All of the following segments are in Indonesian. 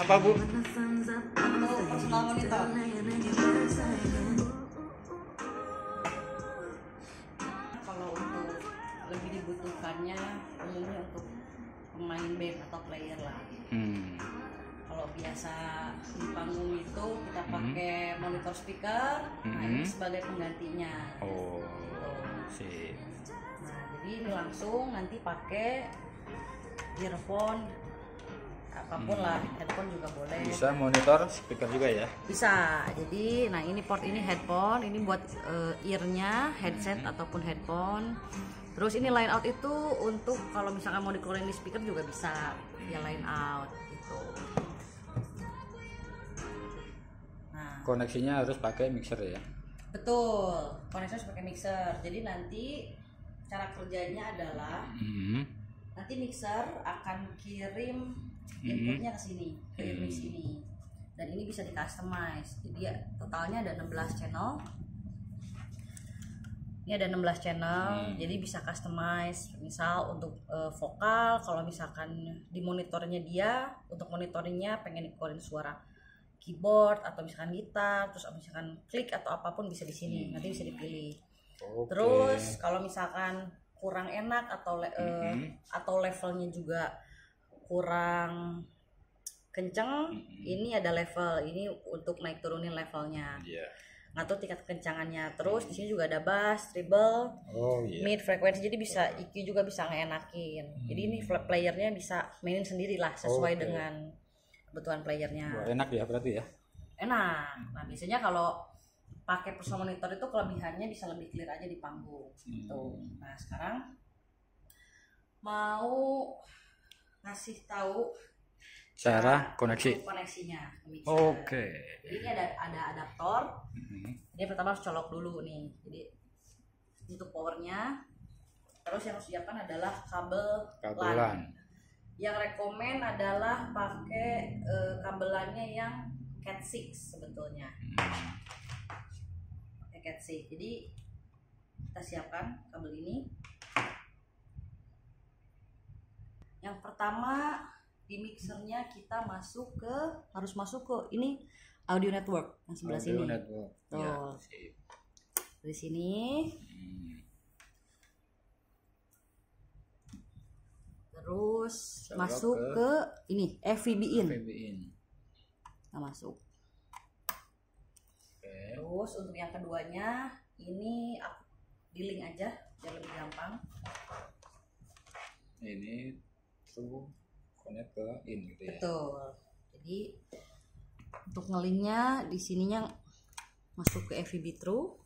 Apa Bu? Untuk personal monitor. Kalau untuk lebih dibutuhkannya umumnya untuk pemain band atau player lah. Kalau biasa di panggung itu kita pakai monitor speaker, nah ini sebagai penggantinya. Oh, sip. Nah, jadi ini langsung nanti pakai earphone, apapun lah, headphone juga boleh. Bisa monitor speaker juga ya? Bisa. Jadi, nah ini port ini headphone, ini buat earnya, headset ataupun headphone. Terus ini line out itu untuk kalau misalkan mau dikeluarin di speaker juga bisa, ya line out gitu. Nah, Koneksinya harus pakai mixer ya? betul, koneksi harus pakai mixer. Jadi nanti cara kerjanya adalah nanti mixer akan kirim inputnya ke sini, ke earmix ini, dan ini bisa di customize. Jadi ya, totalnya ada 16 channel. Ini ada 16 channel, jadi bisa customize. Misal untuk vokal, kalau misalkan di monitornya dia, untuk monitornya pengen dikeluarin suara keyboard atau misalkan gitar, terus misalkan klik atau apapun bisa di sini, nanti bisa dipilih. Terus kalau misalkan kurang enak atau levelnya juga kurang kenceng, ini ada level, ini untuk naik turunin levelnya, ngatur tingkat kencangannya. Terus di sini juga ada bass, treble, mid, frekuensi, jadi bisa EQ juga bisa ngeenakin. Jadi ini playernya bisa mainin sendiri lah sesuai dengan kebutuhan playernya. Wah, enak ya berarti ya? Enak. Nah biasanya kalau pakai personal monitor itu kelebihannya bisa lebih clear aja di panggung gitu. Nah sekarang mau ngasih tahu Cara koneksinya. Oke. Jadi ini ada adaptor. Ini pertama harus colok dulu nih. Jadi untuk powernya. Terus yang harus siapkan adalah kabel LAN. Yang rekomen adalah pakai kabelannya yang Cat 6 sebetulnya. Pakai Cat 6. Jadi kita siapkan kabel ini. Yang pertama di mixernya kita harus masuk ke ini audio network yang sebelah sini. Network. Tuh. Ya, dari sini. Terus masuk ke ini FVB in. Nah, masuk. Terus untuk yang keduanya ini di link aja biar lebih gampang. Ini tuh connect ke in gitu ya. Betul. Jadi untuk ngelinknya di sininya masuk ke FVB through.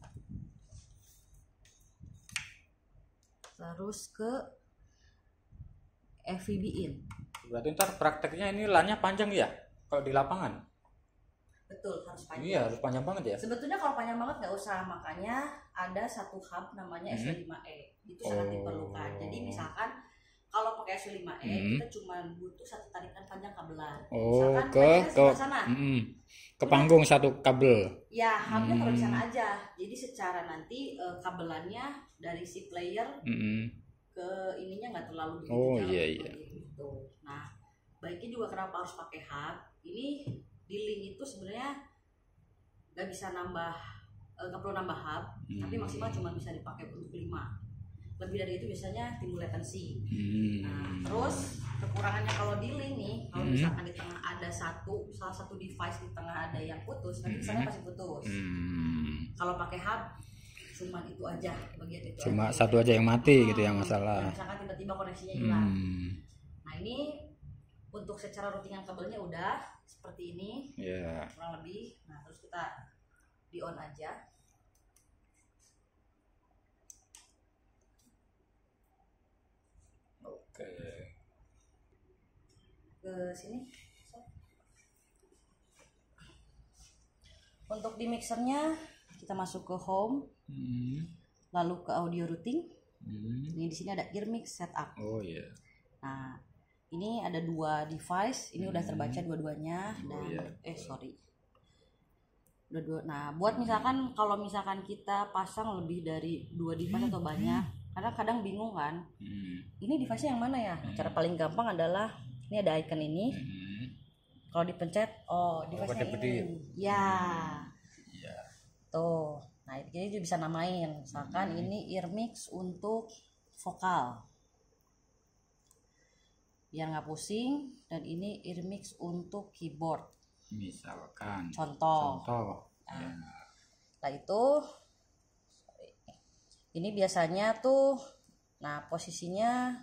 Terus ke FVB in. Berarti ntar prakteknya ini LAN-nya panjang ya kalau di lapangan? Betul, harus panjang. Iya, harus panjang banget ya. Sebetulnya kalau panjang banget nggak usah, makanya ada satu hub namanya SV5E. Itu sangat diperlukan. Jadi misalkan kalau pakai SV5E kita cuma butuh satu tarikan panjang kabelan. Misalkan ke sana. Ke panggung satu kabel. Ya, hubnya taruh di sana aja. Jadi secara nanti kabelannya dari si player ke ininya nggak terlalu jauh. Gitu. Nah, baiknya juga kenapa harus pakai hub? Ini di link itu sebenarnya nggak bisa nambah, nggak perlu nambah hub, tapi maksimal cuma bisa dipakai untuk 5. Lebih dari itu biasanya timbul latency. Nah, terus kekurangannya kalau di link nih, kalau misalkan di tengah ada salah satu device di tengah ada yang putus, nanti kesannya pasti putus. Kalau pakai hub cuma itu aja, bagian itu cuma aja. Satu aja yang mati gitu yang masalah. Misalkan tiba-tiba koneksinya hilang. Nah ini untuk secara routingan kabelnya udah seperti ini, kurang lebih. Nah terus kita di on aja. Oke. Ke sini. Untuk di mixernya kita masuk ke home, lalu ke audio routing. Ini di sini ada earmix setup. Oh iya. Nah ini ada 2 device, ini udah terbaca dua-duanya. Nah buat misalkan kalau misalkan kita pasang lebih dari 2 device atau banyak, karena kadang bingung kan, ini device-nya yang mana ya. Cara paling gampang adalah ini ada icon ini. Kalau dipencet, device-nya gede-gede. ini. Ya. Iya. Tuh. Nah, jadi dia bisa namain. Misalkan ini earmix untuk vokal. Biar nggak pusing. Dan ini earmix untuk keyboard. Misalkan. Contoh. Ya. Setelah itu ini biasanya tuh, nah posisinya,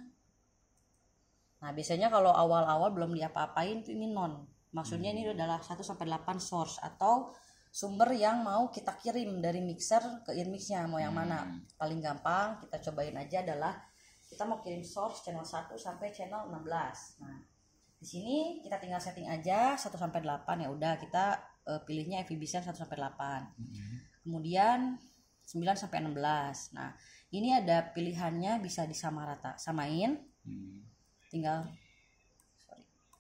nah biasanya kalau awal-awal belum diapa-apain tuh ini non. Maksudnya ini adalah 1-8 source atau sumber yang mau kita kirim dari mixer ke earmixnya, mau yang mana. Paling gampang kita cobain aja adalah kita mau kirim source channel 1 sampai channel 16. Nah, di sini kita tinggal setting aja 1-8 ya udah, kita pilihnya FVBSense 1-8. Kemudian 9-16. Nah, ini ada pilihannya bisa samain. Tinggal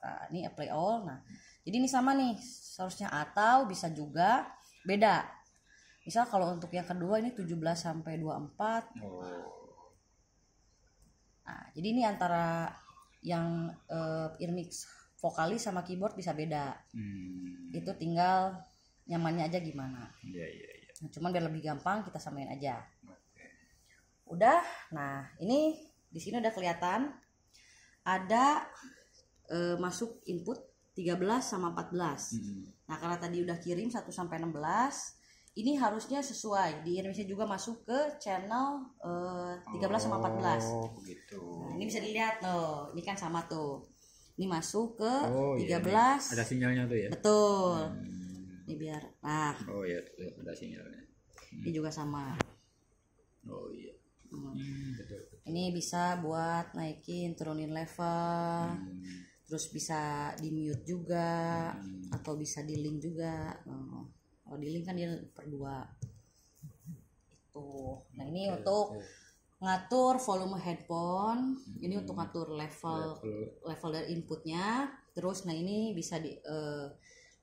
nah, ini apply all. Nah, jadi ini sama nih source-nya, atau bisa juga beda. Misal kalau untuk yang kedua ini 17-24. Nah, jadi ini antara yang earmix vokalis sama keyboard bisa beda. Itu tinggal nyamannya aja gimana. Iya. Nah, cuman biar lebih gampang kita samain aja. Udah. Nah, ini di sini udah kelihatan ada masuk input 13 sama 14. Nah, karena tadi udah kirim 1-16, ini harusnya sesuai. Di earmixnya juga masuk ke channel 13 sama 14. Oh, begitu. Nah, ini bisa dilihat loh. Ini kan sama tuh. Ini masuk ke 13. Iya, ada sinyalnya tuh ya. Betul. Ini biar. Nah, Oh iya, ada sinyalnya. ini juga sama. Oh iya. Betul. Ini bisa buat naikin turunin level. Terus bisa di mute juga, atau bisa di link juga. Kalau di link kan dia per 2 itu. Nah, ini untuk ngatur volume headphone. Ini untuk ngatur level dari inputnya. Terus nah ini bisa di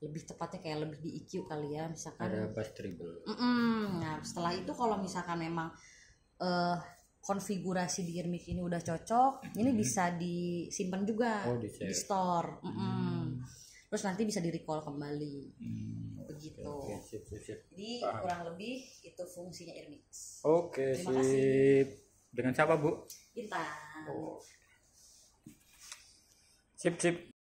lebih tepatnya kayak lebih di EQ kali ya, misalkan Ada bass treble. Nah, setelah itu kalau misalkan memang konfigurasi di earmix ini udah cocok, ini bisa disimpan juga di store. Terus nanti bisa di recall kembali. Begitu. Oke, sip. Jadi kurang lebih itu fungsinya earmix. Oke, Terima sip. kasih. Dengan siapa, Bu? Intan. Sip.